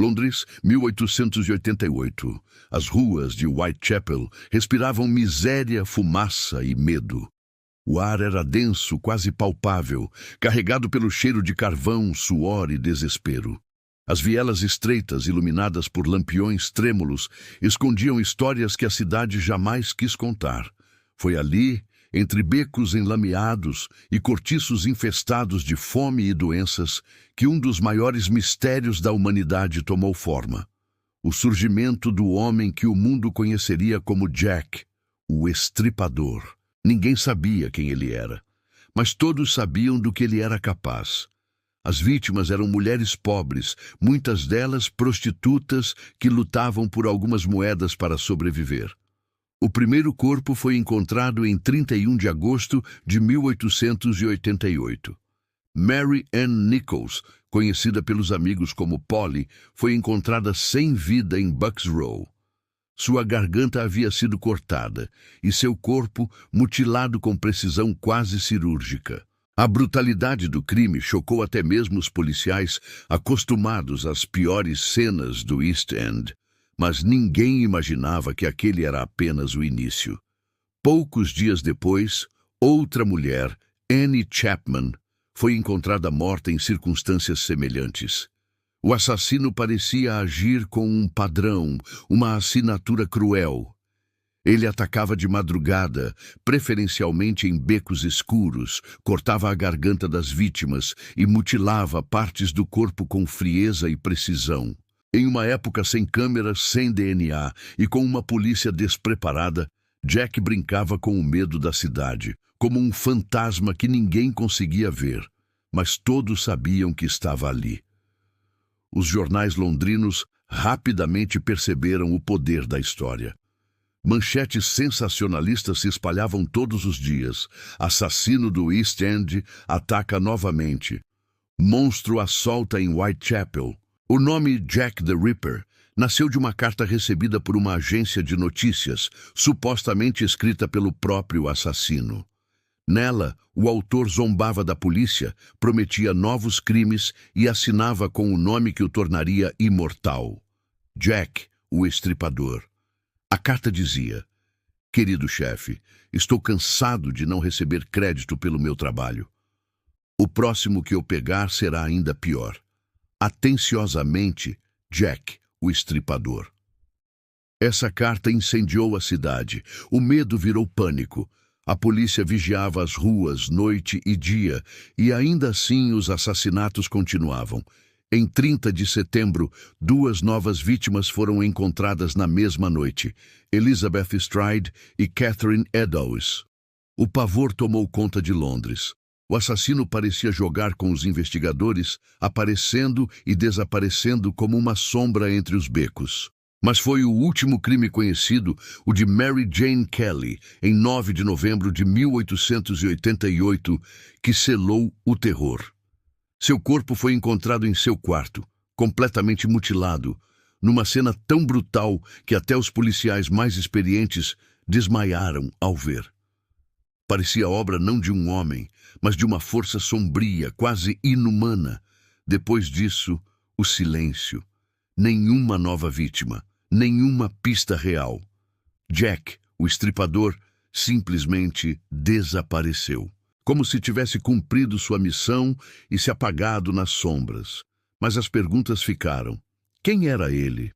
Londres, 1888. As ruas de Whitechapel respiravam miséria, fumaça e medo. O ar era denso, quase palpável, carregado pelo cheiro de carvão, suor e desespero. As vielas estreitas, iluminadas por lampiões trêmulos, escondiam histórias que a cidade jamais quis contar. Foi ali, entre becos enlameados e cortiços infestados de fome e doenças, que um dos maiores mistérios da humanidade tomou forma. O surgimento do homem que o mundo conheceria como Jack, o Estripador. Ninguém sabia quem ele era, mas todos sabiam do que ele era capaz. As vítimas eram mulheres pobres, muitas delas prostitutas que lutavam por algumas moedas para sobreviver. O primeiro corpo foi encontrado em 31 de agosto de 1888. Mary Ann Nichols, conhecida pelos amigos como Polly, foi encontrada sem vida em Bucks Row. Sua garganta havia sido cortada e seu corpo mutilado com precisão quase cirúrgica. A brutalidade do crime chocou até mesmo os policiais acostumados às piores cenas do East End. Mas ninguém imaginava que aquele era apenas o início. Poucos dias depois, outra mulher, Annie Chapman, foi encontrada morta em circunstâncias semelhantes. O assassino parecia agir com um padrão, uma assinatura cruel. Ele atacava de madrugada, preferencialmente em becos escuros, cortava a garganta das vítimas e mutilava partes do corpo com frieza e precisão. Em uma época sem câmeras, sem DNA e com uma polícia despreparada, Jack brincava com o medo da cidade, como um fantasma que ninguém conseguia ver, mas todos sabiam que estava ali. Os jornais londrinos rapidamente perceberam o poder da história. Manchetes sensacionalistas se espalhavam todos os dias. Assassino do East End ataca novamente. Monstro assalta em Whitechapel. O nome Jack the Ripper nasceu de uma carta recebida por uma agência de notícias, supostamente escrita pelo próprio assassino. Nela, o autor zombava da polícia, prometia novos crimes e assinava com o nome que o tornaria imortal: Jack, o Estripador. A carta dizia: "Querido chefe, estou cansado de não receber crédito pelo meu trabalho. O próximo que eu pegar será ainda pior. Atenciosamente, Jack, o Estripador." Essa carta incendiou a cidade. O medo virou pânico. A polícia vigiava as ruas noite e dia, e ainda assim os assassinatos continuavam. Em 30 de setembro, 2 novas vítimas foram encontradas na mesma noite: Elizabeth Stride e Catherine Eddowes. O pavor tomou conta de Londres. O assassino parecia jogar com os investigadores, aparecendo e desaparecendo como uma sombra entre os becos. Mas foi o último crime conhecido, o de Mary Jane Kelly, em 9 de novembro de 1888, que selou o terror. Seu corpo foi encontrado em seu quarto, completamente mutilado, numa cena tão brutal que até os policiais mais experientes desmaiaram ao ver. Parecia obra não de um homem, mas de uma força sombria, quase inumana. Depois disso, o silêncio. Nenhuma nova vítima, nenhuma pista real. Jack, o Estripador, simplesmente desapareceu, como se tivesse cumprido sua missão e se apagado nas sombras. Mas as perguntas ficaram. Quem era ele?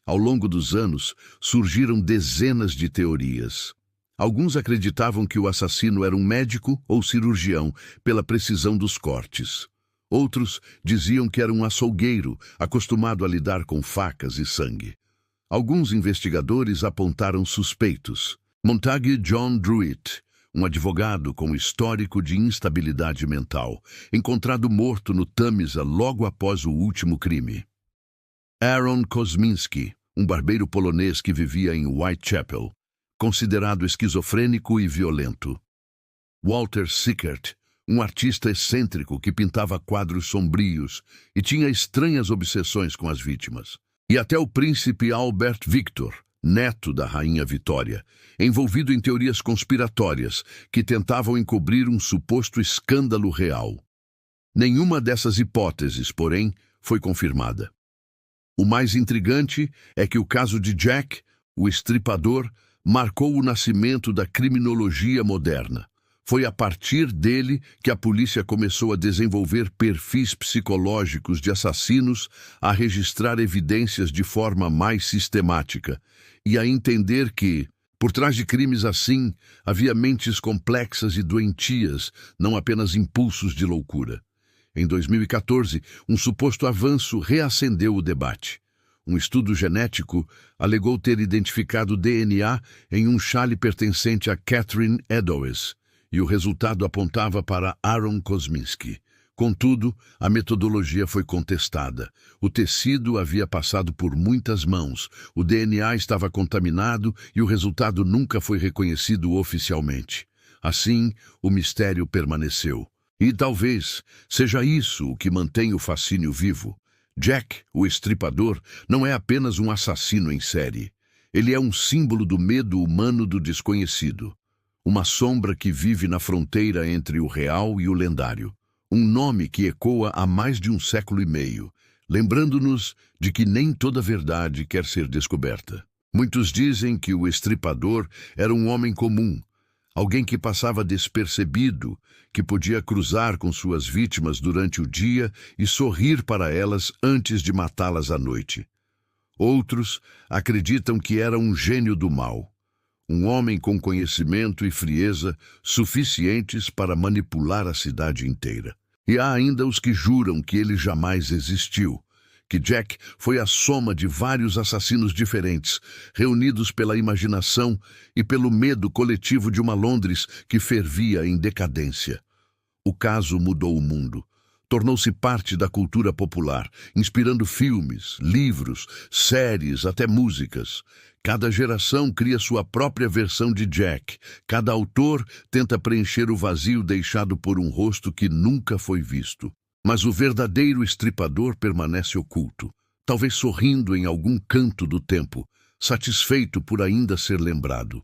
Ao longo dos anos, surgiram dezenas de teorias. Alguns acreditavam que o assassino era um médico ou cirurgião, pela precisão dos cortes. Outros diziam que era um açougueiro, acostumado a lidar com facas e sangue. Alguns investigadores apontaram suspeitos. Montague John Druitt, um advogado com histórico de instabilidade mental, encontrado morto no Tâmisa logo após o último crime. Aaron Kosminski, um barbeiro polonês que vivia em Whitechapel, considerado esquizofrênico e violento. Walter Sickert, um artista excêntrico que pintava quadros sombrios e tinha estranhas obsessões com as vítimas. E até o príncipe Albert Victor, neto da rainha Vitória, envolvido em teorias conspiratórias que tentavam encobrir um suposto escândalo real. Nenhuma dessas hipóteses, porém, foi confirmada. O mais intrigante é que o caso de Jack, o Estripador, marcou o nascimento da criminologia moderna. Foi a partir dele que a polícia começou a desenvolver perfis psicológicos de assassinos, a registrar evidências de forma mais sistemática e a entender que, por trás de crimes assim, havia mentes complexas e doentias, não apenas impulsos de loucura. Em 2014, um suposto avanço reacendeu o debate. Um estudo genético alegou ter identificado DNA em um chale pertencente a Catherine Eddowes, e o resultado apontava para Aaron Kosminski. Contudo, a metodologia foi contestada. O tecido havia passado por muitas mãos, o DNA estava contaminado e o resultado nunca foi reconhecido oficialmente. Assim, o mistério permaneceu. E talvez seja isso o que mantém o fascínio vivo. Jack, o Estripador, não é apenas um assassino em série. Ele é um símbolo do medo humano do desconhecido. Uma sombra que vive na fronteira entre o real e o lendário. Um nome que ecoa há mais de um século e meio, lembrando-nos de que nem toda verdade quer ser descoberta. Muitos dizem que o Estripador era um homem comum, alguém que passava despercebido, que podia cruzar com suas vítimas durante o dia e sorrir para elas antes de matá-las à noite. Outros acreditam que era um gênio do mal, um homem com conhecimento e frieza suficientes para manipular a cidade inteira. E há ainda os que juram que ele jamais existiu, que Jack foi a soma de vários assassinos diferentes, reunidos pela imaginação e pelo medo coletivo de uma Londres que fervia em decadência. O caso mudou o mundo. Tornou-se parte da cultura popular, inspirando filmes, livros, séries, até músicas. Cada geração cria sua própria versão de Jack. Cada autor tenta preencher o vazio deixado por um rosto que nunca foi visto. Mas o verdadeiro Estripador permanece oculto, talvez sorrindo em algum canto do tempo, satisfeito por ainda ser lembrado.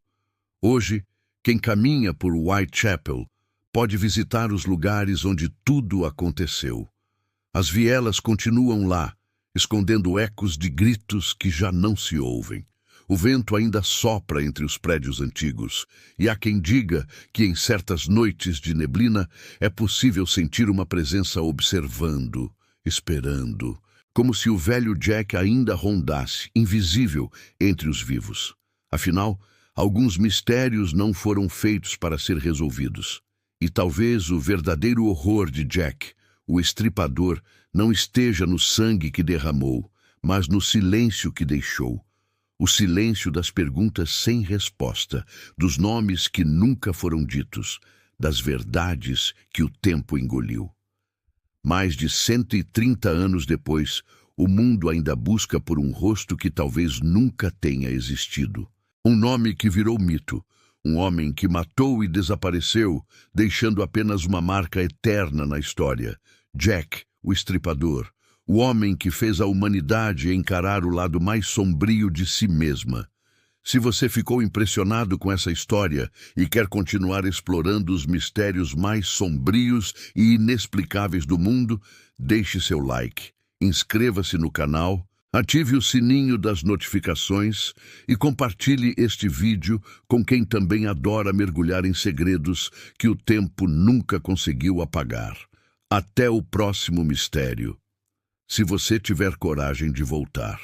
Hoje, quem caminha por Whitechapel pode visitar os lugares onde tudo aconteceu. As vielas continuam lá, escondendo ecos de gritos que já não se ouvem. O vento ainda sopra entre os prédios antigos, e há quem diga que em certas noites de neblina é possível sentir uma presença observando, esperando, como se o velho Jack ainda rondasse, invisível, entre os vivos. Afinal, alguns mistérios não foram feitos para ser resolvidos. E talvez o verdadeiro horror de Jack, o Estripador, não esteja no sangue que derramou, mas no silêncio que deixou. O silêncio das perguntas sem resposta, dos nomes que nunca foram ditos, das verdades que o tempo engoliu. Mais de 130 anos depois, o mundo ainda busca por um rosto que talvez nunca tenha existido. Um nome que virou mito, um homem que matou e desapareceu, deixando apenas uma marca eterna na história. Jack, o Estripador. O homem que fez a humanidade encarar o lado mais sombrio de si mesma. Se você ficou impressionado com essa história e quer continuar explorando os mistérios mais sombrios e inexplicáveis do mundo, deixe seu like, inscreva-se no canal, ative o sininho das notificações e compartilhe este vídeo com quem também adora mergulhar em segredos que o tempo nunca conseguiu apagar. Até o próximo mistério. Se você tiver coragem de voltar.